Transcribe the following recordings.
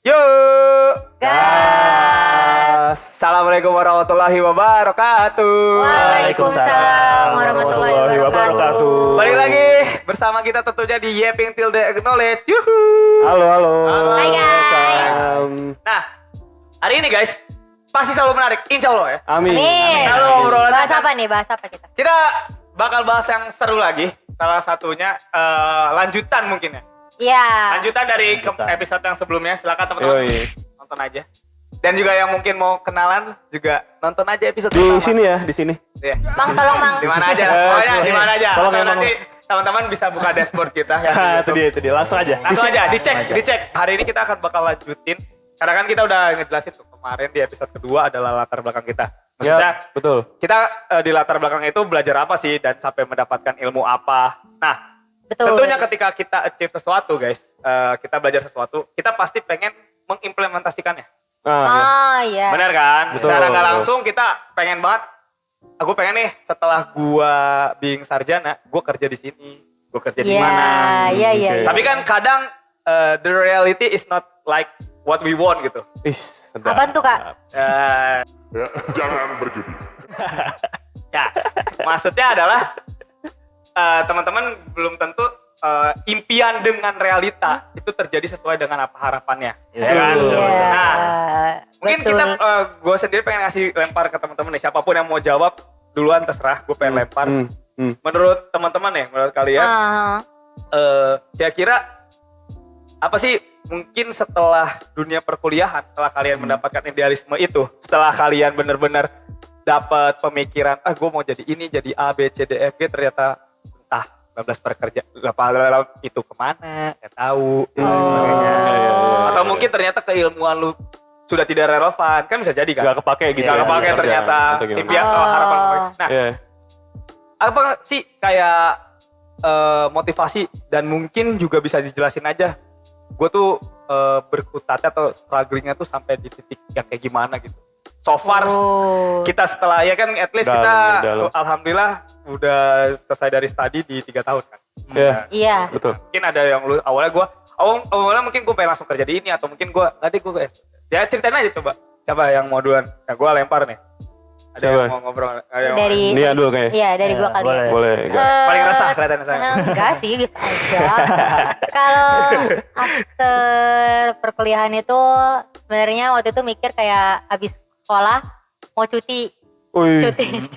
Yuk! Gas! Assalamualaikum warahmatullahi wabarakatuh. Waalaikumsalam warahmatullahi wabarakatuh. Balik lagi bersama kita tentunya di Yeping Tilde Acknowledge. Yuhu! Halo. Hai guys. Nah, hari ini guys, pasti selalu menarik, insya Allah ya. Amin. Amin. Halo, obrolan Bahas apa nih? Bahas apa kita? Kita bakal bahas yang seru lagi. Salah satunya lanjutan mungkin ya. Iya. Lanjutan dari episode yang sebelumnya. Silakan teman-teman nonton aja. Dan juga yang mungkin mau kenalan juga nonton aja episode Di pertama. sini ya, di sini. Iya. Bang, tolong Bang. Di mana aja lah. Pokoknya di mana aja. Tolong Atau ya, nanti teman-teman bisa buka dashboard kita ya. Itu dia. Langsung aja. Langsung aja dicek. Hari ini kita akan bakal lanjutin. Karena kan kita udah ngejelasin tuh kemarin di episode kedua adalah latar belakang kita. Maksudnya Ya, betul. kita di latar belakang itu belajar apa sih dan sampai mendapatkan ilmu apa. Nah, Betul. tentunya ketika kita achieve sesuatu guys, kita belajar sesuatu, kita pasti pengen mengimplementasikannya. Oh iya. Benar kan? Betul, Secara nggak betul. langsung kita pengen banget. Aku pengen nih setelah gua being sarjana, gua kerja di sini, gua kerja di mana. Iya. Oke. Tapi kan kadang the reality is not like what we want gitu. Sedap. Apaan tuh, Kak? Eh, Jangan berjudi. ya, maksudnya adalah teman-teman belum tentu impian dengan realita itu terjadi sesuai dengan apa harapannya. Ya kan? Iya. Nah, mungkin Betul. kita, gue sendiri pengen ngasih lempar ke teman-teman nih. Siapapun yang mau jawab duluan terserah, gue pengen lempar. Menurut teman-teman ya, menurut kalian, kira-kira apa sih mungkin setelah dunia perkuliahan, setelah kalian mendapatkan idealisme itu, setelah kalian benar-benar dapat pemikiran, gue mau jadi ini, jadi A, B, C, D, F, G, ternyata entah 19 pekerja, itu kemana, nggak tahu, dan lain sebagainya. Atau mungkin ternyata keilmuan lu sudah tidak relevan, kan bisa jadi kan? Gak kepake gitu. Gak ya, kepake kerjaan. ternyata, Atau gimana? impian, harapan. Nah, Iya. apa sih kayak motivasi dan mungkin juga bisa dijelasin aja. Gue tuh berkutatnya atau strugglingnya tuh sampai di titik yang kayak gimana gitu. So far kita setelah ya kan at least kita alhamdulillah udah selesai dari studi di 3 tahun kan. Iya. Betul. Mungkin ada yang awalnya mungkin gue pengen langsung kerja di ini atau mungkin gue ya ceritain aja coba. Siapa yang mau duluan? Ya gue lempar nih. Ada Siapa? yang mau ngobrol? Ada yang Dari Nia dulu kayaknya. Iya, dari gua kali ya. Boleh. paling resah kelihatannya saya. Enggak sih, bisa aja. Kalau after perkuliahan itu sebenarnya waktu itu mikir kayak abis sekolah mau cuti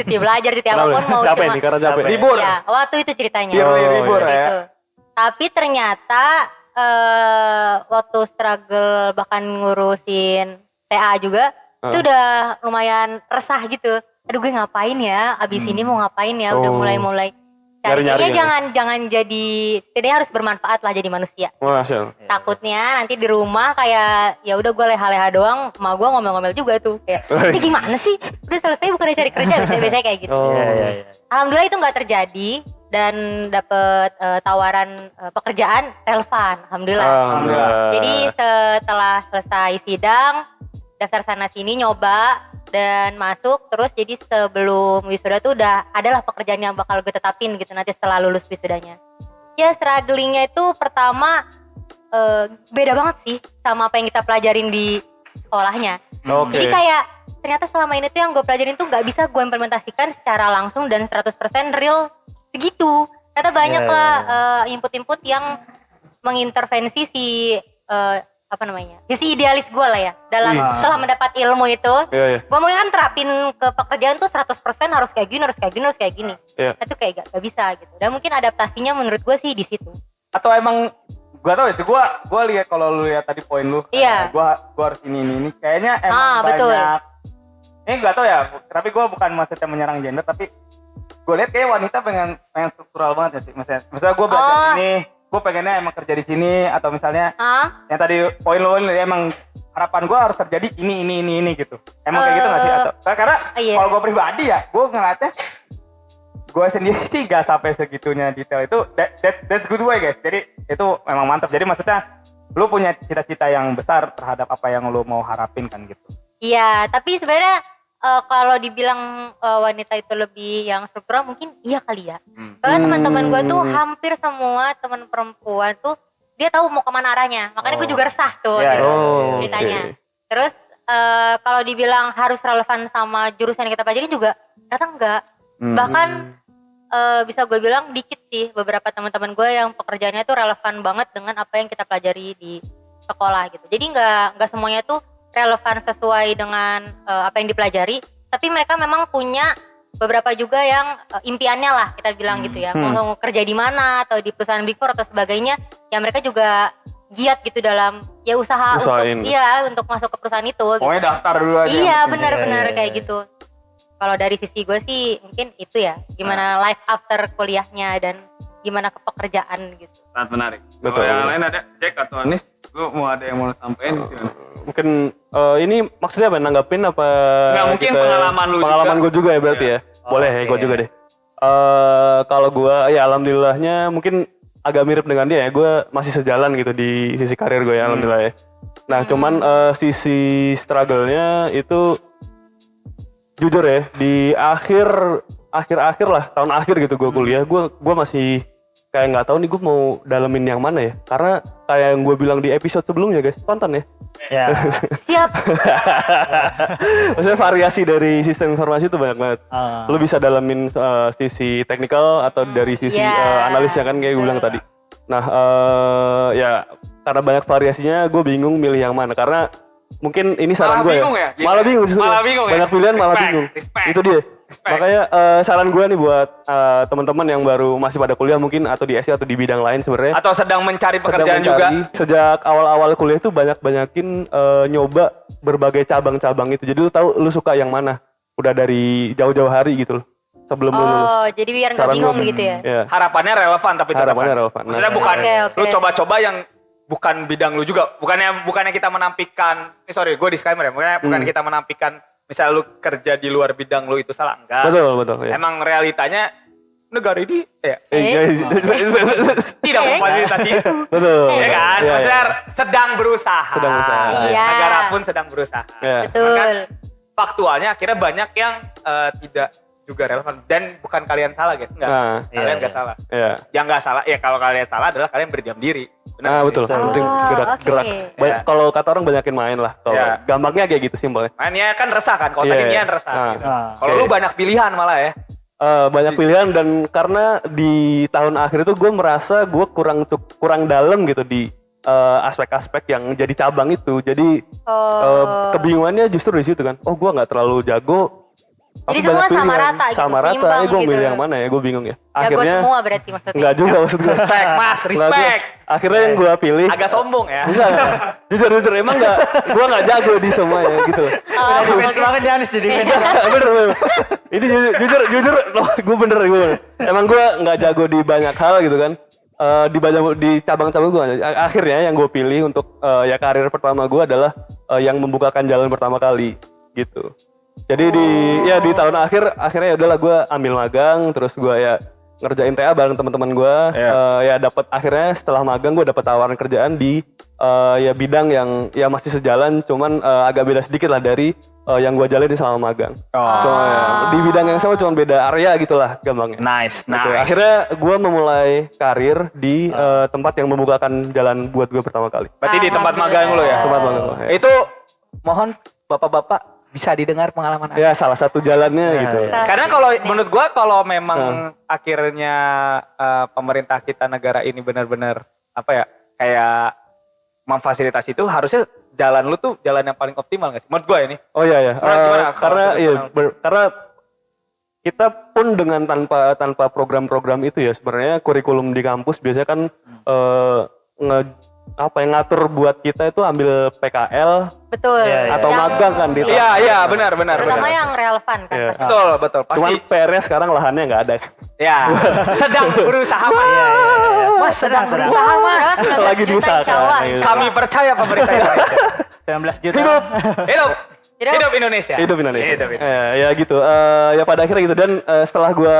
belajar, cuti apapun mau capek cuma nih karena capek. Libur. ya, waktu itu ceritanya. Libur Waktu ya. itu. Tapi ternyata waktu struggle bahkan ngurusin TA juga itu udah lumayan resah gitu. Aduh, gue ngapain ya? Abis ini mau ngapain ya? Udah mulai Nyari-nyari cari. Jangan jadi, setidaknya harus bermanfaat lah jadi manusia. Masya Allah. Takutnya nanti di rumah kayak ya udah gue leha-leha doang, emak gue ngomel-ngomel juga tuh kayak, ini gimana sih? Udah selesai bukannya cari kerja, biasanya kayak gitu. Iya. Alhamdulillah itu nggak terjadi dan dapet tawaran pekerjaan relevan, alhamdulillah. Jadi setelah selesai sidang, daftar sana sini nyoba dan masuk, terus jadi sebelum wisuda tuh udah adalah pekerjaan yang bakal gue tetapin gitu nanti setelah lulus wisudanya. Ya strugglingnya itu pertama beda banget sih sama apa yang kita pelajarin di sekolahnya. Jadi kayak ternyata selama ini tuh yang gue pelajarin tuh gak bisa gue implementasikan secara langsung dan 100% real segitu. Ternyata banyak lah input-input yang mengintervensi si sisi idealis gue lah ya dalam setelah mendapat ilmu itu. Gue mau kan terapin ke pekerjaan tuh 100% harus kayak gini. Itu kayak gak bisa gitu. Dan mungkin adaptasinya menurut gue sih di situ. Atau emang gua tahu sih, gua lihat kalau lu lihat tadi poin lu. Iya. Gua harus ini. Kayaknya emang betul. banyak. Ini enggak tahu ya, tapi gua bukan maksudnya menyerang gender, tapi gua lihat kayak wanita pengen struktural banget ya sih. Misalnya gua belajar ini, gua pengennya emang kerja di sini atau misalnya yang tadi poin lu emang harapan gua harus terjadi ini gitu. Emang kayak gitu enggak sih atau karena kalau gua pribadi ya, gua ngeliatnya gue sendiri sih gak sampai segitunya detail itu. That's good way guys. Jadi itu memang mantap. Jadi maksudnya lu punya cita-cita yang besar terhadap apa yang lu mau harapin kan gitu. Iya, tapi sebenarnya kalau dibilang wanita itu lebih yang struktural mungkin iya kali ya. Soalnya teman-teman gue tuh hampir semua teman perempuan tuh dia tahu mau kemana arahnya. Makanya gue juga resah tuh Iya, gitu, iya. ceritanya. Oke. Terus kalau dibilang harus relevan sama jurusan yang kita pelajari juga ternyata enggak. Bahkan bisa gue bilang dikit sih beberapa teman-teman gue yang pekerjaannya tuh relevan banget dengan apa yang kita pelajari di sekolah gitu. Jadi nggak semuanya tuh relevan sesuai dengan apa yang dipelajari, tapi mereka memang punya beberapa juga yang impiannya lah kita bilang gitu ya, mau kerja di mana atau di perusahaan Big Four atau sebagainya, ya mereka juga giat gitu dalam ya usaha untuk masuk ke perusahaan itu. Pokoknya gitu. daftar dulu aja. Iya benar-benar kayak gitu. Kalau dari sisi gue sih mungkin itu ya, gimana life after kuliahnya dan gimana ke pekerjaan gitu. Sangat menarik. Betul. Kalau yang lain ada Jack atau Anis, lu mau ada yang mau sampein? Mungkin ini maksudnya apa? Nanggapin apa? Nggak, mungkin pengalaman lu pengalaman juga. gue juga ya berarti ya. Boleh ya, gue juga deh. Kalau gue ya alhamdulillahnya mungkin agak mirip dengan dia ya. Gue masih sejalan gitu di sisi karir gue ya, alhamdulillah ya. Nah cuman sisi struggle-nya itu jujur ya, di akhir lah, tahun akhir gitu gue kuliah, gue masih kayak nggak tahu nih gue mau dalemin yang mana ya, karena kayak yang gue bilang di episode sebelumnya guys, tonton ya. Ya. Siap. Maksudnya variasi dari sistem informasi itu banyak banget. Lu bisa dalemin sisi teknikal atau dari sisi analisnya kan kayak gue bilang tadi. Nah ya karena banyak variasinya, gue bingung milih yang mana, karena mungkin ini saran gue ya. Malah bingung justru. Banyak pilihan malah bingung. Itu dia. Makanya saran gue nih buat teman-teman yang baru masih pada kuliah mungkin atau di SI atau di bidang lain sebenarnya. Atau sedang mencari pekerjaan juga. Sejak awal-awal kuliah itu banyakin nyoba berbagai cabang-cabang itu. Jadi lu tahu lu suka yang mana. Udah dari jauh-jauh hari gitu loh. Sebelum lu lulus. Oh, jadi biar nggak bingung gitu ya. Yeah. Harapannya relevan tapi tetap. Harapannya relevan. Maksudnya bukan lu coba-coba yang bukan bidang lu juga. Bukannya kita menampilkan, gue disclaimer ya, bukan kita menampilkan misal lu kerja di luar bidang lu itu salah, enggak. Betul. Ya. Emang realitanya negara ini Tidak tidak memfasilitasi itu. Betul. Ya kan? Iya, Maksudnya iya. sedang berusaha. Iya. Negara pun sedang berusaha. Iya. Betul. Maka faktualnya akhirnya banyak yang tidak juga relevan, dan bukan kalian salah guys, enggak. Kalian enggak salah. Iya. Yang enggak salah ya, kalau kalian salah adalah kalian berdiam diri. Benar. Betul. Penting gerak. Kalau kata orang banyakin main lah. Kalau gampangnya kayak gitu simpelnya. Mainnya kan resah kan, kalau tadi Nian resah. Gitu. Kalau lu banyak pilihan malah ya. Banyak pilihan, dan karena di tahun akhir itu gue merasa gue kurang dalam gitu di aspek-aspek yang jadi cabang itu. Jadi kebingungannya justru di situ kan. Oh gue nggak terlalu jago. Jadi semua sama rata gitu, sama rata. Gue gitu. milih yang mana ya? Gue bingung ya. Jago semua berarti maksudnya. Enggak juga maksud gue. Respect mas, respect. Akhirnya yang gue pilih. Agak sombong ya. Enggak. Jujur emang enggak. Gue nggak jago di semuanya gitu. Defense banget ya Anis jadi Bener. Ini jujur. Gue bener. Emang gue nggak jago di banyak hal gitu kan. Di cabang-cabang gue. Akhirnya yang gue pilih untuk ya karir pertama gue adalah yang membukakan jalan pertama kali gitu. Jadi di tahun akhirnya ya udahlah gue ambil magang, terus gue ya ngerjain TA bareng teman-teman gue. Ya dapat akhirnya setelah magang gue dapat tawaran kerjaan di ya bidang yang ya masih sejalan, cuman agak beda sedikit lah dari yang gue jalani selama magang. Cuma di bidang yang sama, cuma beda area gitulah gampangnya. Nice. Gitu. Akhirnya gue memulai karir di tempat yang membukakan jalan buat gue pertama kali. Berarti di tempat magang lo ya? Tempat magang. Itu mohon bapak-bapak bisa didengar pengalaman Anda. Ya salah satu jalannya gitu. Karena kalau menurut gua, kalau memang akhirnya pemerintah kita negara ini benar-benar apa ya, kayak memfasilitasi itu, harusnya jalan lu tuh jalan yang paling optimal nggak sih? Menurut gua ini. Oh iya. Karena kita pun dengan tanpa program-program itu ya, sebenarnya kurikulum di kampus biasanya kan ngatur buat kita itu ambil PKL. Betul. Atau magang kan di. Iya, benar. Terutama yang relevan kan. Betul. Pasti. Cuman PR-nya sekarang lahannya nggak ada. Ya, sedang berusaha mas. Mas sedang berusaha mas. Lagi diusahakan. Kami percaya pemerintah Indonesia. 19 juta. Hidup Indonesia. Hidup Indonesia. Ya gitu. Ya pada akhirnya gitu, dan setelah gue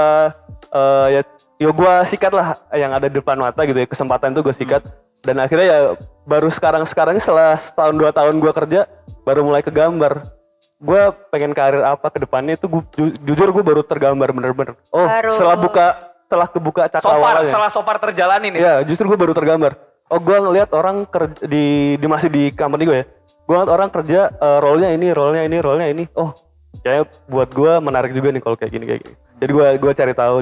gue sikat lah yang ada di depan mata gitu ya, kesempatan itu gue sikat. Dan akhirnya ya baru sekarang setelah setahun 2 tahun gue kerja baru mulai kegambar. Gue pengen karir apa ke depannya itu jujur gue baru tergambar bener-bener. Setelah kebuka cakrawalanya. So far terjalani nih. Ya justru gue baru tergambar. Oh, gue ngelihat orang kerja di masih di company gue ya. Gue ngeliat orang kerja role-nya ini. Oh, kayak buat gue menarik juga nih kalau kayak gini. Jadi gue cari tahu.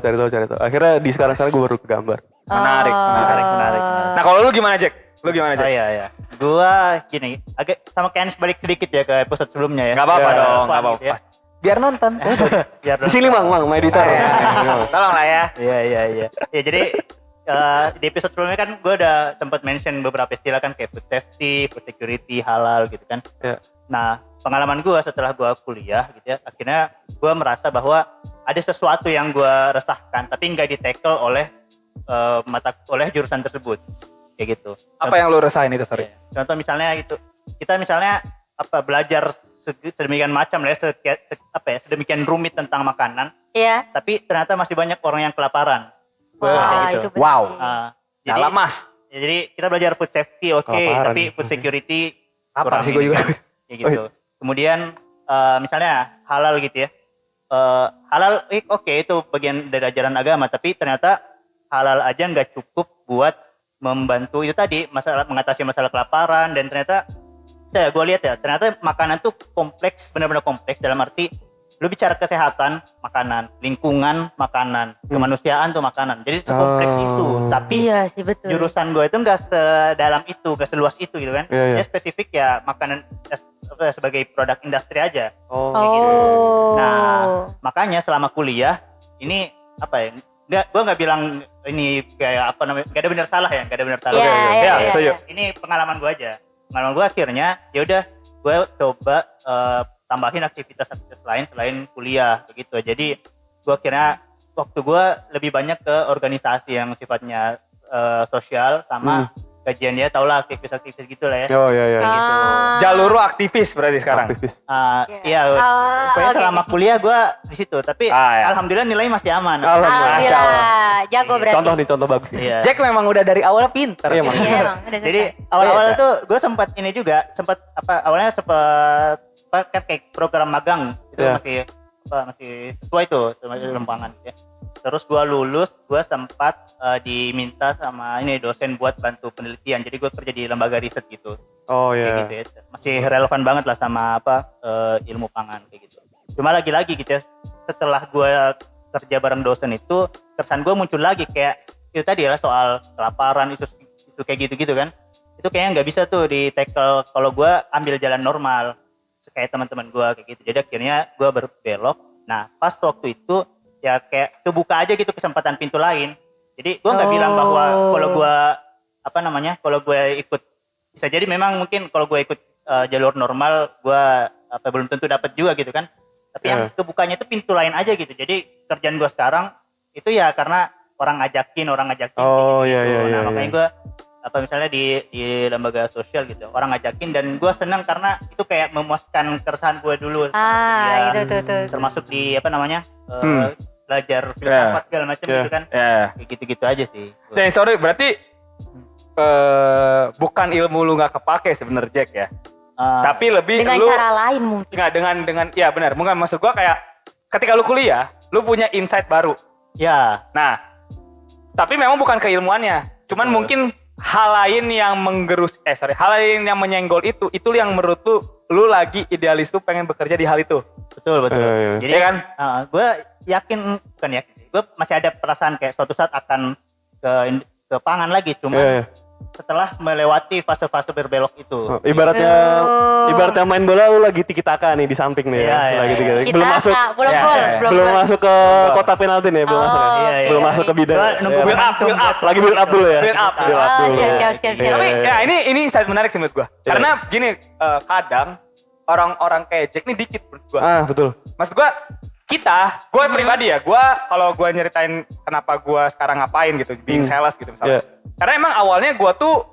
Akhirnya di sekarang gue baru ke gambar. Menarik. Nah, kalau lu gimana, Jack? Oh iya. Gua gini, agak sama kayak Anis balik sedikit ya ke episode sebelumnya ya. Gak apa-apa Ya, dong, fun gak apa-apa. gitu ya. Biar nonton. Biar Di sini Mang, my editor. Tolong lah ya. Iya. Ya jadi di episode sebelumnya kan gue udah sempat mention beberapa istilah kan kayak food safety, food security, halal gitu kan. Iya. Nah, pengalaman gue setelah gue kuliah gitu ya, akhirnya gue merasa bahwa ada sesuatu yang gue resahkan tapi nggak di-tackle oleh oleh jurusan tersebut. Kayak gitu. Apa yang lu rasain itu, sorry? Contoh misalnya gitu, kita misalnya belajar sedemikian macam lah ya, sedemikian rumit tentang makanan, Iya. tapi ternyata masih banyak orang yang kelaparan. Wah, Kayak gitu. itu benar. Wow. Jadi, Dalam, Mas. ya, jadi kita belajar food safety oke, Kelaparan. tapi food security Apa kurang sih gue ini juga? kan. Kayak gitu. Kemudian misalnya halal gitu ya. Halal oke, itu bagian dari ajaran agama, tapi ternyata halal aja nggak cukup buat membantu itu tadi mengatasi masalah kelaparan. Dan ternyata gue lihat ya, ternyata makanan tuh kompleks, benar-benar kompleks dalam arti lu bicara kesehatan makanan, lingkungan makanan, kemanusiaan tuh makanan, jadi sekompleks itu. Tapi Iya sih, betul. jurusan gue itu nggak sedalam itu, nggak seluas itu gitu kan. Iya. Dia spesifik ya makanan sebagai produk industri aja. Oh. Kayak gitu. Oh. Nah, makanya selama kuliah ini gue nggak bilang ini kayak nggak ada benar salah ya, nggak ada benar salah. Iya. setuju. Ini pengalaman gue aja. Pengalaman gue akhirnya ya udah gue coba tambahin aktivitas lain selain kuliah begitu. Jadi gue akhirnya waktu gue lebih banyak ke organisasi yang sifatnya sosial sama kajian, ya tau lah aktivis-aktivis gitu lah ya. Oh iya. Gitu. Jalur lu aktivis berarti sekarang. Aktivis. Iya, pokoknya oke. selama kuliah gue di situ. Tapi Ya. alhamdulillah nilainya masih aman. Alhamdulillah, jago berarti. Contoh bagus nih. Iya. Jack memang udah dari awal pinter. Iya, Mang. Iya, emang, udah Jadi selesai. awal-awal Iya. tuh gue sempat ini juga, awalnya sempat kan kayak program magang itu Iya. masih sesuai tuh sama lembangan ya. Terus gue lulus, gue sempat diminta sama ini dosen buat bantu penelitian. Jadi gue kerja di lembaga riset gitu. Oh Kayak iya. gitu ya. Masih relevan banget lah sama ilmu pangan kayak gitu. Cuma lagi-lagi gitu ya, setelah gue kerja bareng dosen itu, kesan gue muncul lagi kayak itu tadi lah soal kelaparan, itu kayak gitu-gitu kan. Itu kayaknya nggak bisa tuh di tackle kalau gue ambil jalan normal kayak teman-teman gue kayak gitu. Jadi akhirnya gue berbelok. Nah pas waktu itu ya kayak kebuka aja gitu kesempatan pintu lain. Jadi gue nggak bilang bahwa kalau gue ikut, bisa jadi memang mungkin kalau gue ikut jalur normal gue belum tentu dapat juga gitu kan. Tapi yang kebukanya itu pintu lain aja gitu. Jadi kerjaan gue sekarang itu ya karena orang ngajakin Oh gitu. iya. Nah makanya gue misalnya di lembaga sosial gitu, orang ngajakin dan gue senang karena itu kayak memuaskan keresahan gue dulu. Itu tuh. Termasuk di belajar filsafat segala macam gitu kan. Ya. Kayak gitu-gitu aja sih. Sorry, berarti bukan ilmu lu nggak kepake sebenarnya, Jack ya. Tapi lebih Dengan lu cara lain mungkin. nggak dengan ya benar. Mungkin maksud gua kayak ketika lu kuliah, lu punya insight baru. Ya, Nah, tapi memang bukan keilmuannya. Cuman mungkin hal lain yang hal lain yang menyenggol itu yang menurut lu lagi idealis, lu pengen bekerja di hal itu. betul. Iya. Jadi Iya kan? gue bukan yakin, gue masih ada perasaan kayak suatu saat akan ke pangan lagi, cuma Iya. setelah melewati fase-fase berbelok itu. Ibaratnya main bola lu lagi tiki taka nih di samping nih. Iya, Lagi iya. tiki-taka. Kita Belum masuk. belum Ya, gol, ya. Belum gol. masuk ke kotak penalti nih, belum masuk ya. Iya, Belum oke, masuk ke oke. bidang. Gua nunggu Iya. build up. Lagi build up dulu ya. Build up. Build up dulu. Siap. Iya, Tapi iya. ya ini insight menarik sih menurut gua. Karena gini, kadang orang-orang kayak Jack ini dikit menurut gua. Betul. Maksud gua gue pribadi ya, kalau gue nyeritain kenapa gue sekarang ngapain gitu, being sales gitu misalnya. Karena emang awalnya gue tuh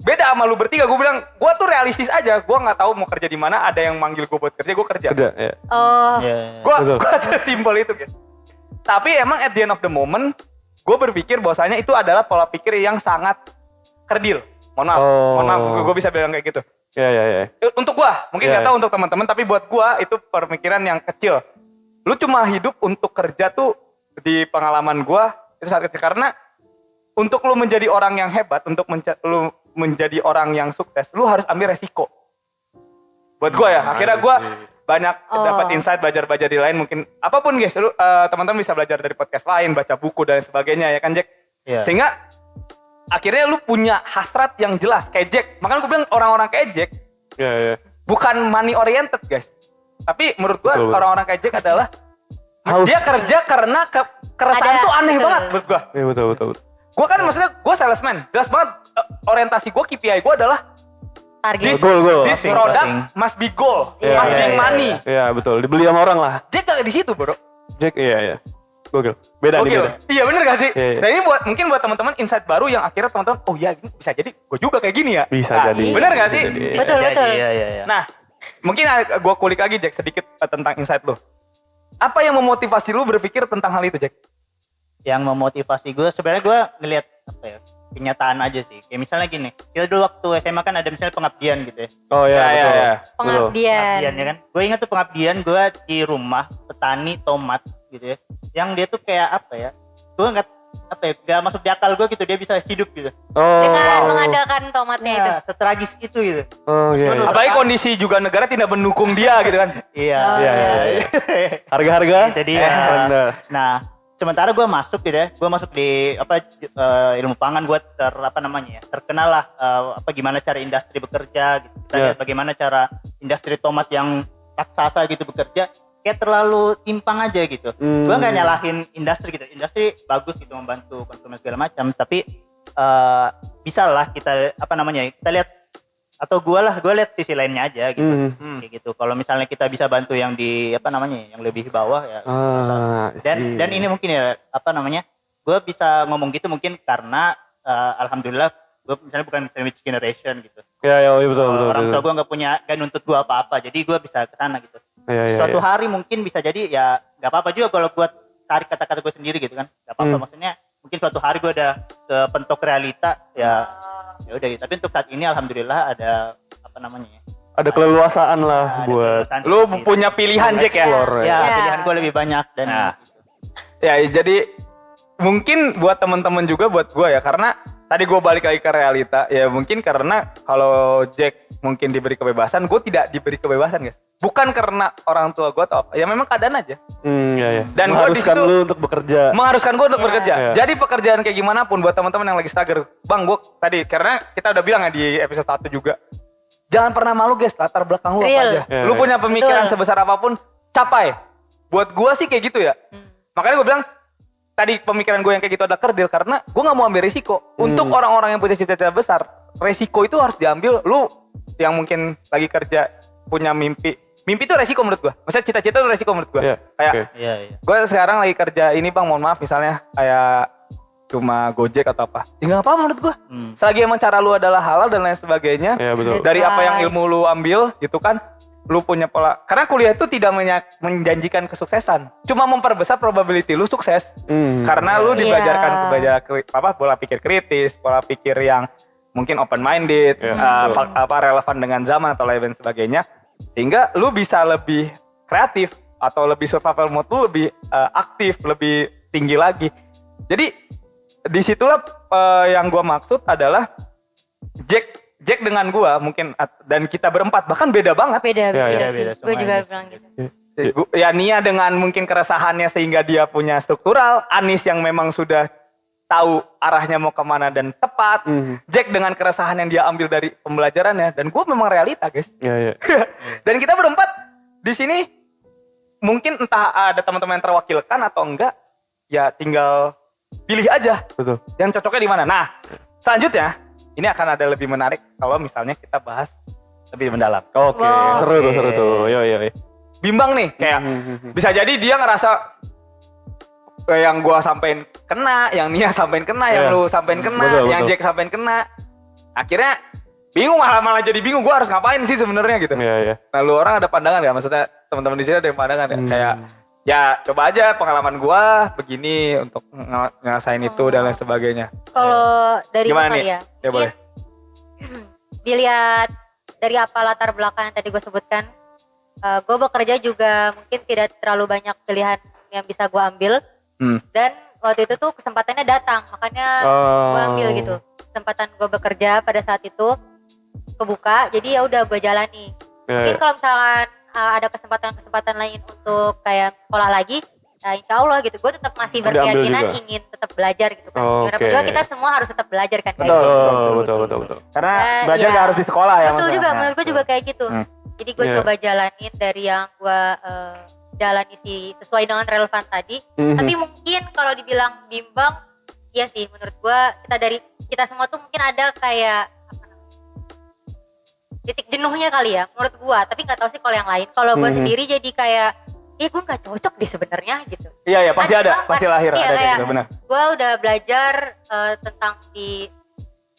beda sama lu bertiga. Gue bilang gue tuh realistis aja, gue nggak tahu mau kerja di mana. Ada yang manggil gue buat kerja, gue kerja. Ya. Oh, Iya. Gue Betul. sesimpel itu gitu. Tapi emang at the end of the moment, gue berpikir bahwasanya itu adalah pola pikir yang sangat kerdil. Mohon maaf, gue bisa bilang kayak gitu. Ya. Untuk gue, mungkin nggak tahu untuk teman-teman, tapi buat gue itu pemikiran yang kecil. Lu cuma hidup untuk kerja tuh, di pengalaman gue itu saat kecil, karena untuk lu menjadi orang yang hebat, untuk lu menjadi orang yang sukses, lu harus ambil resiko. Buat gue ya, akhirnya gue banyak dapat insight, belajar di lain, mungkin apapun guys, lu teman-teman bisa belajar dari podcast lain, baca buku dan sebagainya ya kan Jack. Sehingga akhirnya lu punya hasrat yang jelas kayak Jack. Makanya gue bilang orang-orang kayak Jack bukan money oriented guys, tapi menurut gue orang-orang kayak Jack adalah dia kerja karena keresahan tuh aneh banget menurut gue. Iya betul. Gue kan maksudnya gue salesman, jelas banget orientasi gue, KPI gue adalah Target. This product must be goal, must be money. Iya betul, dibeli sama orang lah. Jack gak di situ bro. Jack iya. Gokil. Beda. Iya bener gak sih? Iya. Dan ini mungkin buat teman-teman insight baru yang akhirnya teman-teman, oh ya ini bisa jadi gue juga kayak gini ya. Bisa jadi. Bener gak sih? Betul. Iya. Nah, mungkin gue kulik lagi Jack sedikit tentang insight lo. Apa yang memotivasi lu berpikir tentang hal itu Jack? Yang memotivasi gue sebenarnya gue ngelihat kenyataan aja sih. Kayak misalnya gini, kita dulu waktu SMA kan ada misalnya pengabdian gitu ya. Oh iya, betul. Pengabdian Ya kan. Gue ingat tuh pengabdian gue di rumah petani tomat gitu ya. Yang dia tuh kayak gue gak masuk di akal gue gitu, dia bisa hidup gitu. dengan mengadakan tomatnya itu. Setragis itu gitu. Iya. Apalagi kondisi juga negara tidak mendukung dia gitu kan. Iya. Harga-harga. Jadi rendah. nah, sementara gue masuk gitu ya, gue masuk di ilmu pangan, gue terkenal lah gimana cara industri bekerja gitu. Kita lihat bagaimana cara industri tomat yang raksasa gitu bekerja, kayak terlalu timpang aja gitu. Gue nggak nyalahin industri gitu, industri bagus gitu membantu konsumen segala macam, tapi bisa lah kita kita lihat, atau gue lihat sisi lainnya aja gitu. Kayak gitu. Kalau misalnya kita bisa bantu yang di yang lebih bawah ya. Dan ini mungkin ya gue bisa ngomong gitu mungkin karena alhamdulillah gue misalnya bukan sandwich generation gitu. Iya betul. Orang tua gue nggak nuntut gue apa-apa, jadi gue bisa kesana gitu. Suatu hari mungkin bisa jadi ya nggak apa-apa juga kalau gue tarik kata-kata gue sendiri gitu kan, nggak apa-apa. Maksudnya mungkin suatu hari gue udah kepentok realita ya udah gitu. Tapi untuk saat ini alhamdulillah ada ada keleluasaan lah buat lu punya pilihan Jack ya. Pilihan gue lebih banyak dan ya jadi mungkin buat teman-teman juga buat gue ya, karena tadi gue balik lagi ke realita ya, mungkin karena kalau Jack mungkin diberi kebebasan, gue tidak diberi kebebasan guys. Bukan karena orang tua gue atau apa, ya memang keadaan aja. Dan mengharuskan lu untuk bekerja. Mengharuskan gue untuk bekerja. Jadi pekerjaan kayak gimana pun buat teman-teman yang lagi struggle, bang gue tadi karena kita udah bilang ya di episode 1 juga, jangan pernah malu guys, latar belakang lu apa aja. Lu punya pemikiran sebesar apapun, capai. Buat gue sih kayak gitu ya. Makanya gue bilang tadi pemikiran gue yang kayak gitu ada kerdil, karena gue nggak mau ambil risiko. Untuk orang-orang yang punya cita-cita besar, resiko itu harus diambil. Lu yang mungkin lagi kerja punya mimpi itu resiko menurut gue. Maksudnya cita-cita itu resiko menurut gue. Gue sekarang lagi kerja ini bang, mohon maaf misalnya kayak cuma Gojek atau apa, tinggal apa menurut gue. Selagi emang cara lu adalah halal dan lain sebagainya, dari apa yang ilmu lu ambil gitu kan, lu punya pola. Karena kuliah itu tidak menjanjikan kesuksesan, cuma memperbesar probability lu sukses. Karena lu dibelajarkan pola pikir kritis, pola pikir yang mungkin open minded, relevan dengan zaman atau lain sebagainya, sehingga lu bisa lebih kreatif atau lebih survival mode lu lebih aktif, lebih tinggi lagi. Jadi disitulah yang gue maksud adalah Jack dengan gue mungkin, dan kita berempat bahkan beda banget. Beda sih. Gue juga bilang gitu. Ya Nia dengan mungkin keresahannya sehingga dia punya struktural, Anis yang memang sudah tahu arahnya mau kemana dan tepat, Jack dengan keresahan yang dia ambil dari pembelajarannya, dan gue memang realita guys. Dan kita berempat di sini mungkin entah ada teman-teman yang terwakilkan atau enggak, ya tinggal pilih aja. Betul. Yang cocoknya di mana. Nah, selanjutnya ini akan ada lebih menarik kalau misalnya kita bahas lebih mendalam. Oke. Seru tuh. Yo. Bimbang nih, kayak bisa jadi dia ngerasa yang gua sampein kena, yang Nia sampein kena, yang lu sampein kena, yang Jack sampein kena. Akhirnya bingung, malah jadi bingung gua harus ngapain sih sebenarnya gitu. Nah, lu orang ada pandangan enggak? Maksudnya teman-teman di sini ada yang pandangan ya? Kayak ya coba aja pengalaman gua begini untuk ngerasain itu dan lain sebagainya. Kalau dari gimana gua nih? ya Boleh. Dilihat dari apa latar belakang yang tadi gue sebutkan, gue bekerja juga mungkin tidak terlalu banyak pilihan yang bisa gue ambil. Dan waktu itu tuh kesempatannya datang, makanya gue ambil gitu. Kesempatan gue bekerja pada saat itu kebuka, jadi ya udah gue jalani. Mungkin kalau misalkan ada kesempatan lain untuk kayak sekolah lagi, ya insya Allah gitu, gue tetap masih berkeyakinan ingin tetap belajar gitu kan. Gimana pun juga kita semua harus tetap belajar kan. Betul. Karena belajar gak harus di sekolah ya. Betul juga, menurut gue juga kayak gitu. Jadi gue coba jalanin dari yang gue jalani sih sesuai dengan relevan tadi. Tapi mungkin kalau dibilang bimbang, iya sih menurut gue kita semua tuh mungkin ada kayak titik jenuhnya kali ya menurut gue. Tapi nggak tahu sih kalau yang lain. Kalau gue sendiri jadi kayak gue nggak cocok deh sebenarnya gitu. Iya pasti ada, pasti lahir ada kayak gitu, benar. Gue udah belajar tentang di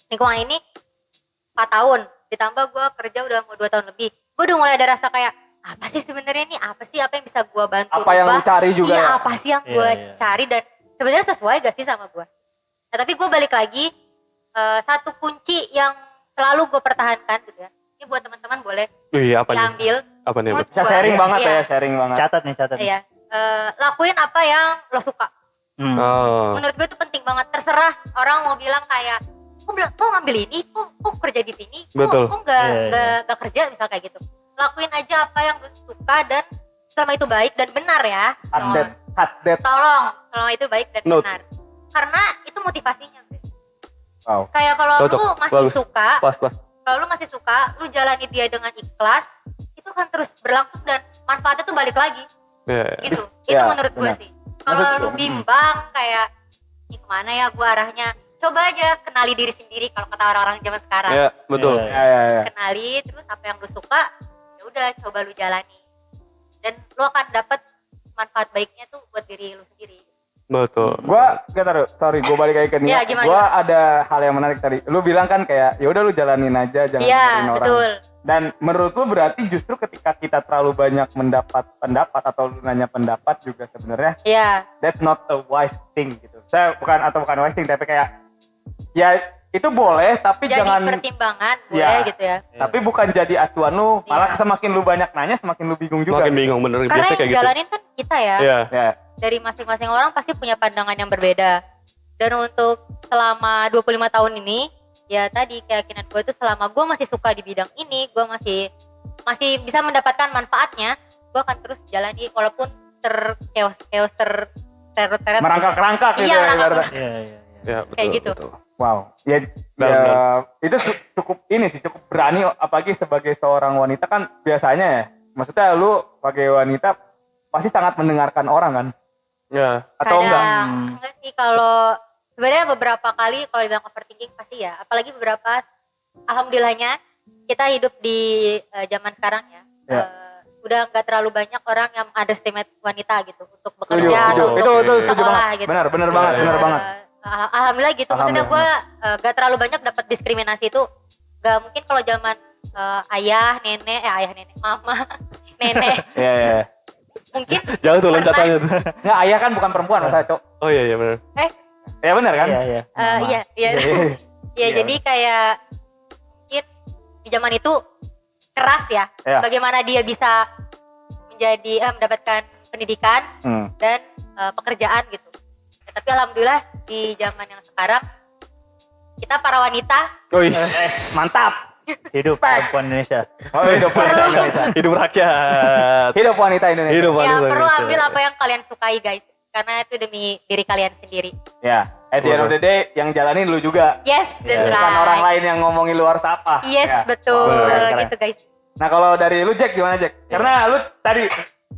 lingkungan ini 4 tahun, ditambah gue kerja udah mau 2 tahun lebih. Gue udah mulai ada rasa kayak apa sih sebenarnya nih, apa yang bisa gue bantu? Apa yang lu cari juga? Iya, apa sih yang gue cari dan sebenarnya sesuai gak sih sama gue? Nah, tapi gue balik lagi satu kunci yang selalu gue pertahankan gitu ya. Ini buat teman-teman boleh diambil. Apa nih? Bisa sharing banget ya, sharing banget. Catat nih. Iya. Lakuin apa yang lo suka. Menurut gue itu penting banget. Terserah orang mau bilang kayak, kok ngambil ini, kok kerja di sini, kok nggak kerja misal kayak gitu. Lakuin aja apa yang lo suka dan selama itu baik dan benar ya. Cut Tolong, selama itu baik dan benar. Karena itu motivasinya. Wow. Kayak kalau lu masih suka, kalau lu masih suka, lu jalani dia dengan ikhlas, itu kan terus berlangsung dan manfaatnya tuh balik lagi. Gitu. Itu menurut gue sih. Kalau lu bimbang kayak ini kemana ya gue arahnya, coba aja kenali diri sendiri kalau kata orang-orang zaman sekarang. Iya, betul. Kenali terus apa yang lu suka, ya udah coba lu jalani. Dan lu akan dapat manfaat baiknya tuh buat diri lu sendiri. Betul. Gua gue balik lagi ke Nia. Gua ada hal yang menarik tadi. Lu bilang kan kayak ya udah lu jalanin aja, jangan dengerin orang. Betul. Dan menurut lu berarti justru ketika kita terlalu banyak mendapat pendapat atau lu nanya pendapat juga sebenarnya that's not a wise thing gitu. Saya bukan wise thing tapi kayak ya itu boleh tapi jadi jangan pertimbangan boleh gitu ya. Tapi bukan jadi acuan lu, malah semakin lu banyak nanya semakin lu bingung juga. Makin bingung bener. Karena biasa yang kayak gitu. jalanin kan kita ya. Dari masing-masing orang pasti punya pandangan yang berbeda. Dan untuk selama 25 tahun ini, ya tadi keyakinan gue itu selama gue masih suka di bidang ini, gue masih bisa mendapatkan manfaatnya, gue akan terus jalani walaupun teret merangkak-rangkak gitu ya. Iya, betul. Kayak gitu. Betul. Wow. Itu cukup berani apalagi sebagai seorang wanita kan biasanya ya. Maksudnya lu sebagai wanita pasti sangat mendengarkan orang kan? Ya. Atau enggak sih, kalau sebenarnya beberapa kali kalau dibilang overthinking pasti ya, apalagi beberapa alhamdulillahnya kita hidup di zaman sekarang ya. Udah nggak terlalu banyak orang yang underestimate wanita gitu untuk bekerja atau untuk sekolah gitu. Benar banget. Alhamdulillah gitu. Maksudnya gue gak terlalu banyak dapat diskriminasi itu. Gak mungkin kalau zaman ayah, nenek, mama, nenek. Iya. Mungkin jauh tuh loncatannya tuh. Nggak, ayah kan bukan perempuan masa, Cok. Oh iya benar. Ya benar kan? Iya. Ya jadi kayak mungkin di zaman itu keras ya. Bagaimana dia bisa mendapatkan pendidikan dan pekerjaan gitu. Tapi alhamdulillah di zaman yang sekarang kita para wanita mantap. Hidup perempuan Indonesia. Hidup wanita Indonesia. Hidup rakyat. Hidup wanita Indonesia. Perlu ambil apa yang kalian sukai guys, karena itu demi diri kalian sendiri. Ya, at the end of the day yang jalanin lu juga. Yes, that's right. Bukan orang lain yang ngomongin lu harus apa. Yes, betul. Gitu guys. Nah kalau dari lu Jack gimana Jack? Karena lu tadi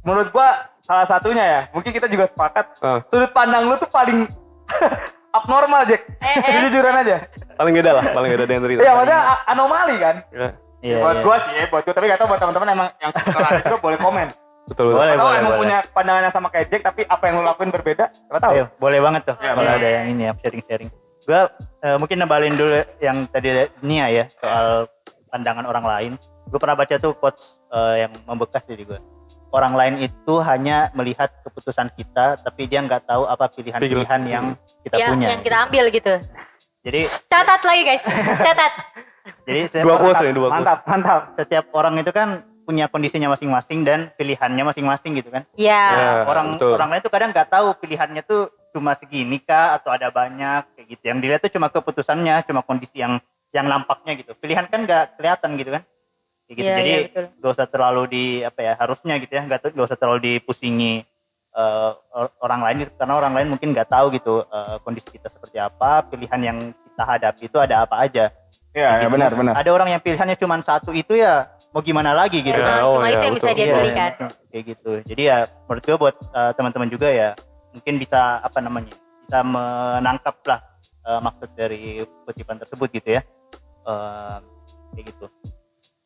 menurut gua salah satunya ya, mungkin kita juga sepakat sudut pandang lu tuh paling abnormal Jack. Jujuran aja. Paling beda dari yang cerita. Iya maksudnya anomali kan. Buat gua sih buat gua, tapi gak tau buat teman-teman emang yang kenal juga boleh komen. Betul. Boleh. Emang punya pandangannya sama kayak Jack tapi apa yang lu lakuin berbeda? Gak tau. Boleh banget tuh kalau ada yang ini ya, sharing-sharing. Gua mungkin nembalin dulu yang tadi Nia ya soal pandangan orang lain. Gue pernah baca tuh quotes yang membekas di gue. Orang lain itu hanya melihat keputusan kita, tapi dia nggak tahu apa pilihan-pilihan yang kita punya. Yang kita ambil gitu. Jadi catat lagi guys, catat. Jadi dua quotes. Mantap. Setiap orang itu kan punya kondisinya masing-masing dan pilihannya masing-masing gitu kan. Iya. Orang lain tuh kadang nggak tahu pilihannya tuh cuma segini kah atau ada banyak kayak gitu. Yang dilihat tuh cuma keputusannya, cuma kondisi yang nampaknya gitu. Pilihan kan nggak kelihatan gitu kan. Kayak gitu. Iya, Jadi iya, betul. gak usah terlalu harusnya gitu ya, gak usah terlalu dipusingi orang lain gitu, karena orang lain mungkin nggak tahu gitu kondisi kita seperti apa, pilihan yang kita hadapi itu ada apa aja. Iya, Gitu. benar. Ada orang yang pilihannya cuma satu itu ya mau gimana lagi gitu kan. Cuma itu yang bisa dia Iya, pilih kan. kayak gitu. Jadi ya menurut gue buat teman-teman juga ya mungkin bisa bisa menangkap lah maksud dari kutipan tersebut gitu ya. Kayak gitu.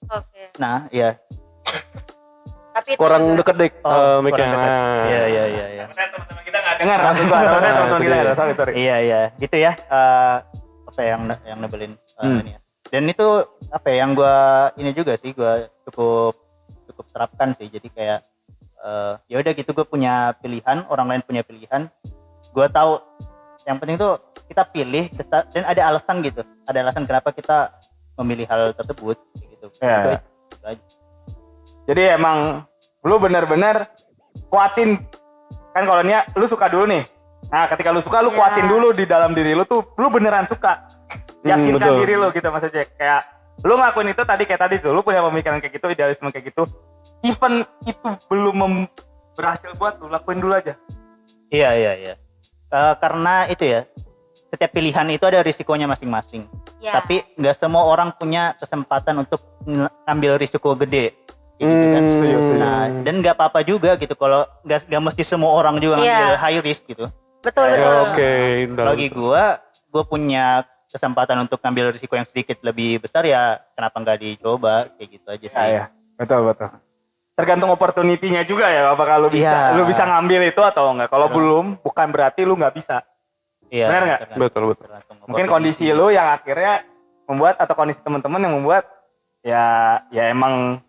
Oke. Nah, ya. Tapi itu Kurang juga- deket dik mic-nya. kurang dekat. Nah. Iya. Teman-teman kita nggak dengar maksud gua. Teman-teman kita nggak ada. Sorry. Iya, gitu ya. Apa yang nebelin ini ya. Dan itu apa ya, yang gua ini juga sih, gua cukup terapkan sih. Jadi kayak ya udah gitu, gue punya pilihan, orang lain punya pilihan. Gua tahu yang penting tuh kita pilih dan ada alasan gitu. Ada alasan kenapa kita memilih hal tersebut gitu. Iya. Itu aja. Jadi emang lu bener-bener kuatin kan, kalau Nia lu suka dulu nih. Nah ketika lu suka, lu Iya. kuatin dulu di dalam diri lu tuh lu beneran suka. Yakinkan betul. diri lu gitu maksudnya. Kayak lu ngelakuin itu kayak tadi tuh, lu punya pemikiran kayak gitu, idealisme kayak gitu. Even itu belum berhasil buat lu, lakuin dulu aja. Iya. Karena itu ya, setiap pilihan itu ada risikonya masing-masing. Ya. Tapi nggak semua orang punya kesempatan untuk ngambil risiko gede. Gitu kan. Setuju. Nah, dan nggak apa-apa juga gitu kalau nggak mesti semua orang juga ngambil Iya. high risk gitu. Betul. Oke, Bagi gue punya kesempatan untuk ngambil risiko yang sedikit lebih besar, ya kenapa nggak dicoba, kayak gitu aja sih. Iya. Betul. Tergantung opportunity-nya juga ya, apakah lu bisa Iya. lu bisa ngambil itu atau enggak. Kalau belum, bukan berarti lu nggak bisa. Iya, Benar nggak? Betul. tergantung Mungkin opportunity. kondisi lu yang akhirnya membuat, atau kondisi teman-teman yang membuat ya emang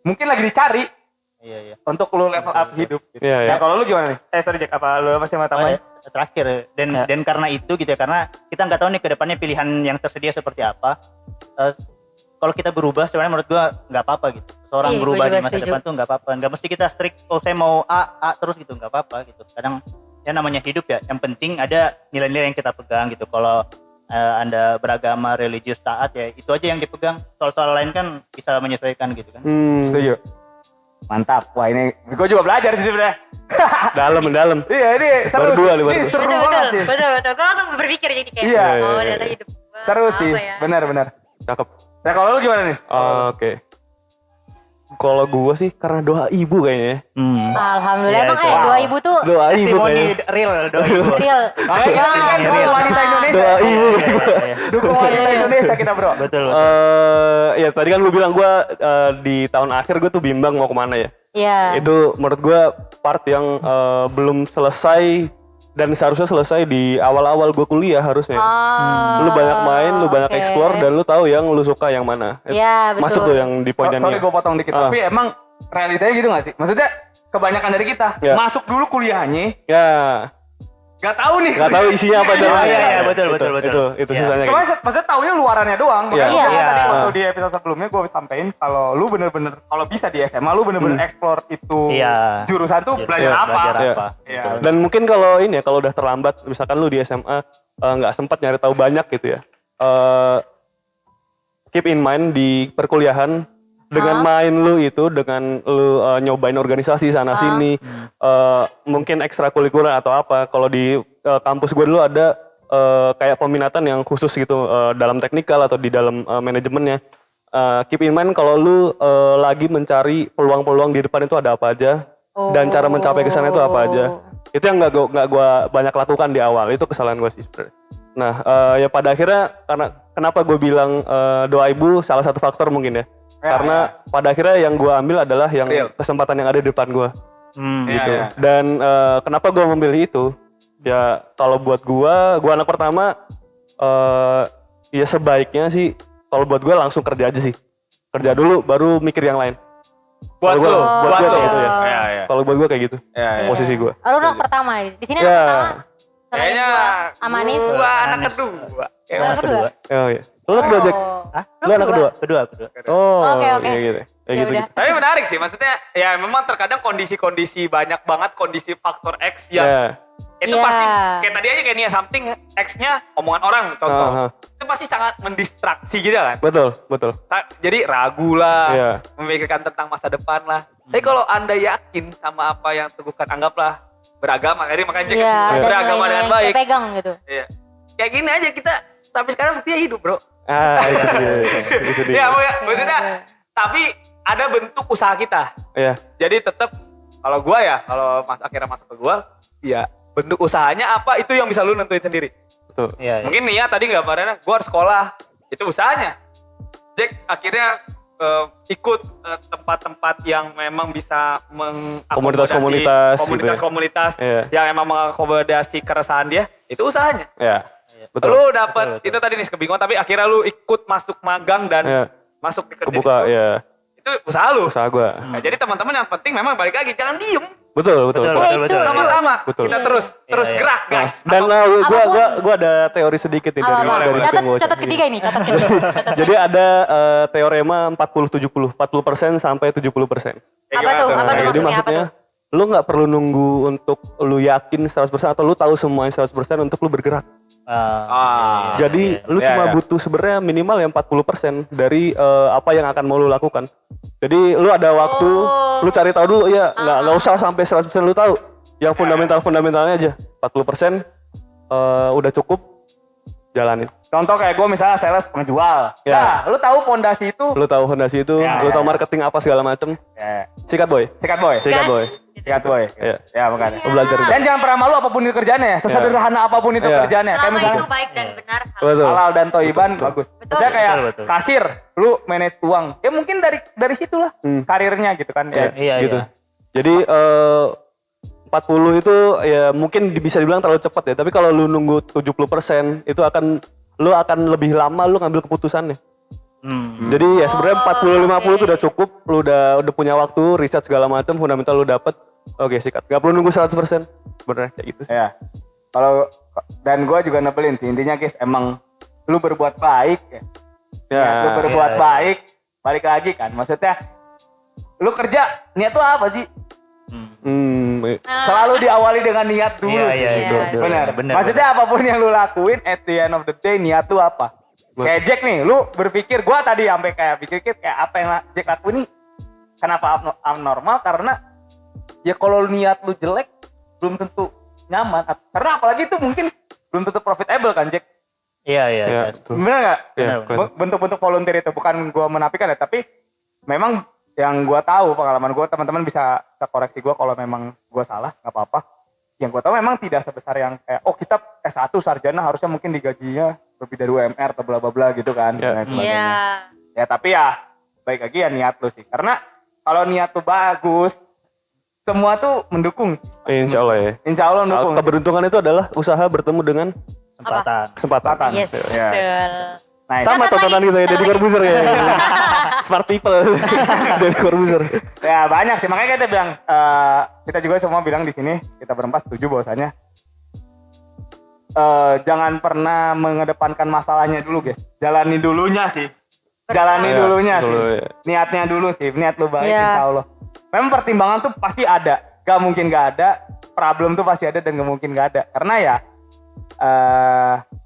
mungkin lagi dicari Iya. untuk lu level up hidup gitu. Iya. Nah kalau lu gimana nih? Sorry Jack, apa lu masih mau tambahin? Terakhir Ya. dan karena itu gitu ya, karena kita nggak tahu nih kedepannya pilihan yang tersedia seperti apa. Kalau kita berubah sebenarnya menurut gua nggak apa-apa gitu. Seorang Iya, gua berubah juga di masa setuju. depan tuh nggak apa-apa. Nggak mesti kita strict, saya mau A terus gitu, nggak apa-apa gitu. Kadang ya namanya hidup ya, yang penting ada nilai-nilai yang kita pegang gitu. Kalau Anda beragama, religius, taat, ya itu aja yang dipegang. Soal-soal lain kan bisa menyesuaikan gitu kan. Setuju. Mantap. Wah ini gue juga belajar sih sebenarnya. Dalam. Iya ini seru. Berdua nih, Ini berdua. seru Betul. banget sih. Gue langsung berpikir jadi kayak, Iya. oh ternyata hidup gua Seru apa sih. ya? Benar. Cakep. Nah kalau lu gimana nih? Oke. Kalau gue sih karena doa ibu kayaknya. Alhamdulillah, Iya, emang itu. doa ibu tuh Doa ibu Testimoni kayaknya. real doa ibu. real. Makanya kita kan Doa dukung wanita ibu. Indonesia. Doa ibu. Iya. Dukung wanita Indonesia kita bro. Betul. Ya tadi kan gue bilang gue di tahun akhir gue tuh bimbang mau kemana ya. Iya. Itu menurut gue part yang belum selesai dan seharusnya selesai di awal-awal gue kuliah harusnya. Oh, Lu banyak main, lu banyak oke. explore, dan lu tahu yang lu suka yang mana. Iya, betul. Masuk tuh yang di poinnya. Sorry gue potong dikit. Tapi emang realitanya gitu gak sih? Maksudnya kebanyakan dari kita Ya. masuk dulu kuliahnya, Ya, gak tahu nih. nggak tahu isinya apa Iya, dalamnya. iya, betul. Itu Iya. sisanya. Cuma Gitu. maksudnya taunya luarannya doang. Iya. Makanya gua Iya. tadi waktu Iya. di episode sebelumnya gue sampein kalau lu bener-bener, kalau bisa di SMA lu bener-bener explore itu Iya. jurusan tuh belajar Iya, apa. Belajar Iya. apa? Iya. Betul. Dan mungkin kalau ini ya, kalau udah terlambat, misalkan lu di SMA nggak sempat nyari tahu banyak gitu ya. Keep in mind di perkuliahan dengan main lu itu, dengan lu nyobain organisasi sana sini, mungkin ekstrakurikuler atau apa. Kalau di kampus gue dulu ada kayak peminatan yang khusus gitu dalam teknikal atau di dalam manajemennya. Keep in mind kalau lu lagi mencari peluang-peluang di depan itu ada apa aja, dan cara mencapai ke sana itu apa aja. Itu yang nggak gua banyak lakukan di awal. Itu kesalahan gue sih sebenarnya. Nah, ya pada akhirnya kenapa gue bilang doa ibu salah satu faktor mungkin ya. Karena pada akhirnya yang gue ambil adalah yang kesempatan yang ada di depan gue. Gitu. Iya. Dan kenapa gue memilih itu? Ya kalau buat gue anak pertama, ya sebaiknya sih kalau buat gue langsung kerja aja sih. Kerja dulu baru mikir yang lain. Buat Kalau lu, buat buat gue lu. kayak gitu ya. Iya, iya. Kalau buat gue kayak gitu. Iya, iya. Posisi gue. Oh, lu anak pertama ya? Di sini Ya. anak pertama. Selain Kayaknya gua, Amanis. gua anak Anis. kedua. Lu anak kedua? Oh iya. Lu anak kedua, Jack? Hah? Lu anak kedua? Kedua. Oh, Oke, oke. iya gitu. Kayak Ya gitu. udah. Tapi menarik sih, maksudnya ya memang terkadang kondisi-kondisi banyak banget kondisi faktor X yang Ya. Itu Iya. pasti kayak tadi aja kayak Nia something X-nya omongan orang contoh. Itu pasti sangat mendistraksi gitu kan. Betul. Jadi ragu lah, Iya. memikirkan tentang masa depan lah. Tapi kalau Anda yakin sama apa yang teguhkan, anggaplah beragama. Jadi makanya cek Iya, ada beragama nilai-nilai dengan yang baik. kita pegang gitu. Iya. Kayak gini aja kita sampai sekarang buktinya hidup, Bro. Itu dia. Itu dia. Ya, maksudnya tapi ada bentuk usaha kita. Iya. Jadi tetap kalau gua ya, kalau akhirnya masuk ke gua, ya bentuk usahanya apa itu yang bisa lu nentuin sendiri. Betul. Iya. Mungkin Nia tadi gambarnya gua harus sekolah, itu usahanya. Jack akhirnya ikut tempat-tempat yang memang bisa mengakomodasi komunitas-komunitas Iya. yang emang mengakomodasi keresahan dia, itu usahanya. Iya. Betul. Lu dapat itu tadi nih kebingungan tapi akhirnya lu ikut masuk magang dan Iya. masuk di kerja Kebuka, di situ. ya. Itu usaha lu. Usaha gua. Nah, jadi teman-teman yang penting memang balik lagi jangan diem. Betul. Betul. Sama-sama Betul. kita Iya. terus Iya. gerak, Nah, guys. dan gua ada teori sedikit nih dari Catat ketiga ini, catat ketiga. Jadi ada teorema 40-70, 40% sampai 70%. Ya, Apa tuh? gimana Apa tuh? Jadi maksudnya apa maksudnya lu nggak perlu nunggu untuk lu yakin 100% atau lu tahu semuanya 100% untuk lu bergerak. Jadi lu Iya, cuma iya. butuh sebenarnya minimal yang 40% dari apa yang akan mau lu lakukan. Jadi lu ada waktu, lu cari tahu dulu ya, nggak usah sampai 100% lu tahu. Yang fundamentalnya aja. 40% udah cukup, jalanin. Contoh kayak gue misalnya sales penjual. Ya. Nah, lu tahu fondasi itu? Lu tahu fondasi itu, Ya, lu ya, tahu ya. marketing apa segala macem. Ya. Sikat boy. Sikat boy. Sikat boy. Sikat boy. Iya. Ya makanya. Lu belajar itu. Dan jangan pernah malu apapun itu kerjaannya ya. Sesederhana apapun itu Iya. kerjaannya. Kayak Selama misalnya itu baik dan benar. Betul. halal dan toiban bagus. Misalnya kayak Betul. kasir, lu manage uang. Ya mungkin dari situlah karirnya gitu kan. Ya. Iya, gitu. iya. Jadi 40 itu ya mungkin bisa dibilang terlalu cepat ya. Tapi kalau lu nunggu 70% itu lu akan lebih lama lu ngambil keputusannya. Jadi ya sebenarnya 40-50 itu udah cukup. Lu udah punya waktu, riset segala macam, fundamental lu dapet. Oke, sikat. Gak perlu nunggu 100%. Sebenarnya kayak gitu. Ya. Kalau dan gue juga nebelin sih intinya guys, emang lu berbuat baik ya. Ya. Lu berbuat baik, balik lagi kan. Maksudnya lu kerja niat tuh apa sih? Selalu diawali dengan niat dulu Iya, sih. iya, Iya. Benar. Benar. Maksudnya apapun yang lu lakuin at the end of the day niat tuh apa? Kayak Jack nih, lu berpikir gua tadi sampai kayak pikir kayak apa yang Jack lakuin nih kenapa abnormal karena ya kalau niat lu jelek belum tentu nyaman. Karena apalagi itu mungkin belum tentu profitable kan Jack. Iya, iya. Ya, iya. betul. Bener nggak? Ya, Benar. keren. Bentuk-bentuk volunteer itu bukan gua menafikan ya, tapi memang yang gua tahu pengalaman gua, teman-teman bisa koreksi gua kalau memang gua salah, nggak apa-apa. Yang gua tahu memang tidak sebesar yang kayak oh kita S1 sarjana harusnya mungkin digajinya lebih dari UMR atau bla bla bla gitu kan Ya. dan sebagainya. Iya. Ya tapi ya baik lagi ya niat lu sih. Karena kalau niat tuh bagus, semua tuh mendukung. Insya Allah ya. Insya Allah mendukung. Keberuntungan itu adalah usaha bertemu dengan Kesempatan. Yes, Yes. betul. Nah, sama Catat tontonan lagi, kita ya, catat Deddy lagi. Corbuzier ya. Smart people. Deddy Corbuzier. ya banyak sih makanya kita bilang kita juga semua bilang di sini kita berempat setuju bahwasanya jangan pernah mengedepankan masalahnya dulu guys, jalani dulunya sih, jalani Iya, dulunya betul, sih, iya. niatnya dulu sih, niat lu baik Iya. insya Allah. Memang pertimbangan tuh pasti ada, gak mungkin gak ada, problem tuh pasti ada dan gak mungkin gak ada, karena ya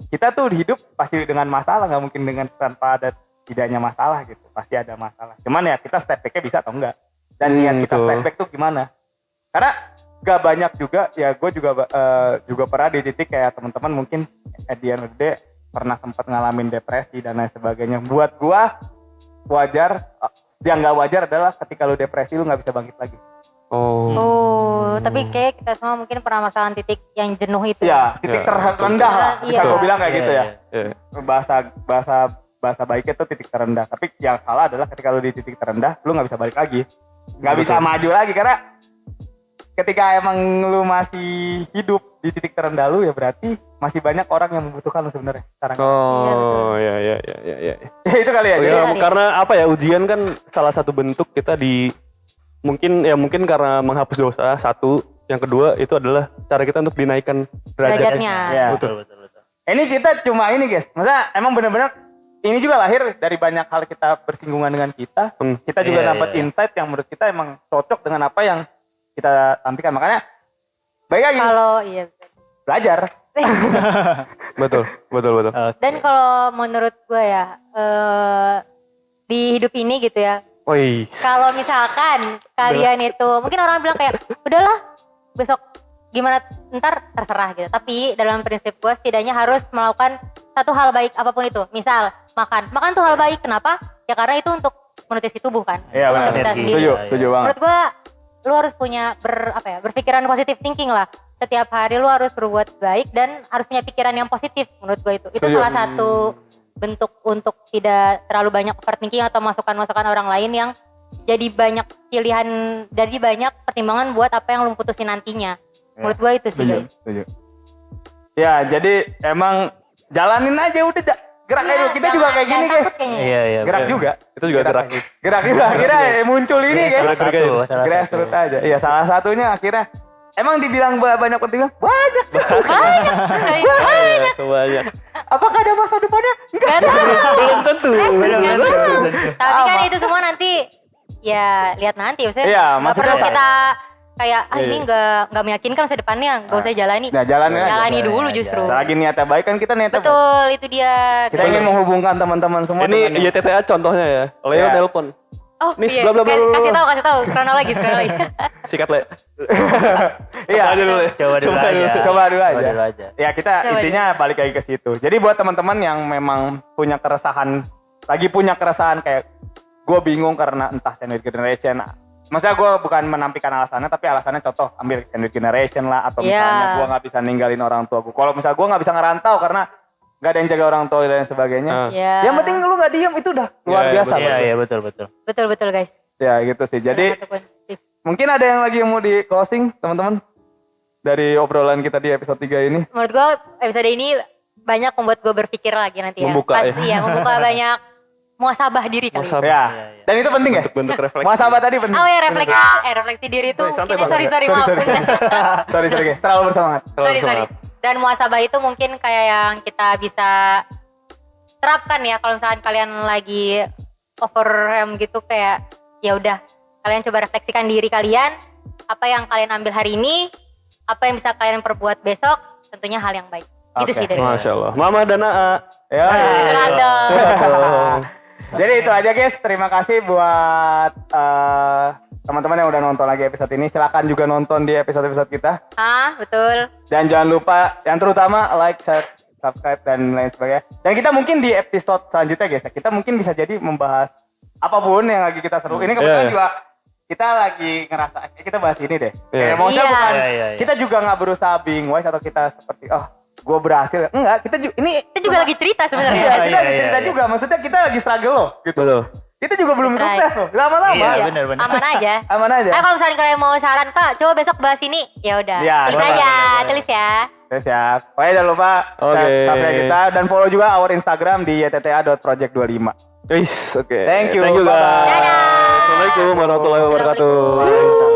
kita tuh hidup pasti dengan masalah, gak mungkin dengan tanpa ada tidaknya masalah gitu, pasti ada masalah. Cuman ya kita step back-nya bisa atau enggak, dan niat kita betul. step back tuh gimana? Karena gak banyak juga, ya gue juga pernah di titik kayak teman-teman mungkin at the end of the day pernah sempat ngalamin depresi dan lain sebagainya. Buat gue wajar, yang gak wajar adalah ketika lu depresi lu gak bisa bangkit lagi. Oh, tapi kayak kita semua mungkin pernah merasakan titik yang jenuh itu. Ya, titik Ya, terendah lah, bisa Iya. gue bilang kayak Iya, gitu ya. iya. Ya. Bahasa baiknya tuh titik terendah. Tapi yang salah adalah ketika lu di titik terendah, lu gak bisa balik lagi. Gak bisa maju lagi karena ketika emang lu masih hidup di titik terendah lu ya berarti masih banyak orang yang membutuhkan lu sebenarnya sekarang. Oh, ya. Itu kali ya. Oh, Jadi, ya, kali. karena apa ya, ujian kan salah satu bentuk kita mungkin karena menghapus dosa satu, yang kedua itu adalah cara kita untuk dinaikkan derajatnya. Derajatnya. Ya. Betul. Ini kita cuma ini guys, maksudnya emang bener-bener ini juga lahir dari banyak hal kita bersinggungan dengan kita. Kita juga Iya, dapat iya. insight yang menurut kita emang cocok dengan apa yang kita tampilkan. Makanya baik lagi. Kalau iya. belajar. Betul. Dan kalau menurut gue ya, di hidup ini gitu ya, Wih. kalau misalkan kalian itu, mungkin orang bilang kayak, udahlah besok gimana ntar terserah gitu. Tapi dalam prinsip gue setidaknya harus melakukan satu hal baik apapun itu. Misal makan tuh hal baik. Kenapa? Ya karena itu untuk menutrisi tubuh kan. Iya Itu benar. untuk kita sendiri. Setuju banget. Menurut gue lu harus punya berpikiran positive thinking lah. Setiap hari lu harus berbuat baik dan harus punya pikiran yang positif menurut gue itu. Itu salah satu bentuk untuk tidak terlalu banyak overthinking atau masukan-masukan orang lain yang jadi banyak pilihan, jadi banyak pertimbangan buat apa yang lu putusin nantinya. Menurut gue itu sih guys. Setuju. Ya jadi emang jalanin aja udah gerak aja dulu. Kita juga kayak gini guys. Iya. Gerak juga. Itu juga gerak. Gerak juga. Akhirnya muncul ini guys. Gerak terus aja. Iya salah satunya akhirnya emang dibilang banyak pertimbangan? Banyak. Banyak. Apakah ada masa depannya? Enggak. Belum tentu. Tapi kan itu semua nanti ya lihat nanti. Maksudnya Iya, nggak maksudnya perlu kita kayak ini nggak meyakinkan masa depannya, nggak usah jalani. Nah, Jalani dulu justru. Selagi niatnya baik kan kita niatnya baik. Betul, itu dia. Kita ingin menghubungkan teman-teman semua Ini dengan YTTA contohnya ya. Leo Iya. nelpon. Oh Nis, iya, bla, bla, bla, bla, kasih bla. tahu, kronologi. Sikat Le. Iya. Coba aja dulu Le. Coba dulu aja. Coba dulu aja. dulu aja. Ya kita Coba intinya balik lagi ke situ. Jadi buat teman-teman yang memang punya keresahan kayak gue bingung karena entah sandwich generation. Maksudnya gue bukan menampikan alasannya, tapi alasannya contoh ambil sandwich generation lah, atau misalnya gue nggak bisa ninggalin orang tua gue. Kalau misalnya gue nggak bisa ngerantau karena nggak ada yang jaga orang tua dan sebagainya. Iya. Yang penting lu nggak diem itu udah luar Iya, biasa. Iya betul. Betul guys. Ya gitu sih. Jadi Salah satu positif. mungkin ada yang lagi mau di closing teman-teman dari obrolan kita di episode 3 ini. Menurut gue episode ini banyak membuat gue berpikir lagi nanti ya. Membuka Pas ya. iya, membuka banyak muasabah diri kali. Muasabah. Ya. Iya. Dan itu penting guys. Bentuk refleksi. Muasabah tadi penting. Oh ya refleksi diri itu. Santai, Ini Bang. sorry maaf. Sorry guys, terlalu bersemangat. sorry. Dan muasabah itu mungkin kayak yang kita bisa terapkan ya kalau misalkan kalian lagi overwhelmed gitu, kayak ya udah kalian coba refleksikan diri kalian, apa yang kalian ambil hari ini, apa yang bisa kalian perbuat besok, tentunya hal yang baik. Gitu Oke. sih dari Masya Allah. Mama dan AA. Ya. Keren dong. Jadi itu aja guys, terima kasih buat teman-teman yang udah nonton lagi episode ini. Silakan juga nonton di episode-episode kita. Betul. Dan jangan lupa yang terutama like, share, subscribe dan lain sebagainya. Dan kita mungkin di episode selanjutnya guys, kita mungkin bisa jadi membahas apapun yang lagi kita seru. Ini kebetulan Iya. juga kita lagi ngerasa kita bahas ini deh. Iya. Maksudnya Iya. bukan Iya. kita juga nggak berusaha being wise atau kita seperti gue berhasil. Enggak, kita ini Kita juga lagi cerita sebenarnya. Iya, kita lagi Iya, cerita iya. juga. Maksudnya kita lagi struggle loh, gitu. Betul. Kita juga belum That's right. sukses loh. Lama-lama. Iya, ya. benar. Aman aja. Aman aja. Kalau misalnya kalian mau saran Kak, coba besok bahas ini, ya udah. Iya, Tulis boleh, aja, boleh. tulis ya. Oke, siap. Pokoknya jangan lupa Oke. subscribe kita dan follow juga our Instagram di ytta.project25. Guys, oke. Thank you. Thank you guys. Bye-bye. Dadah. Assalamualaikum warahmatullahi wabarakatuh. Assalamualaikum.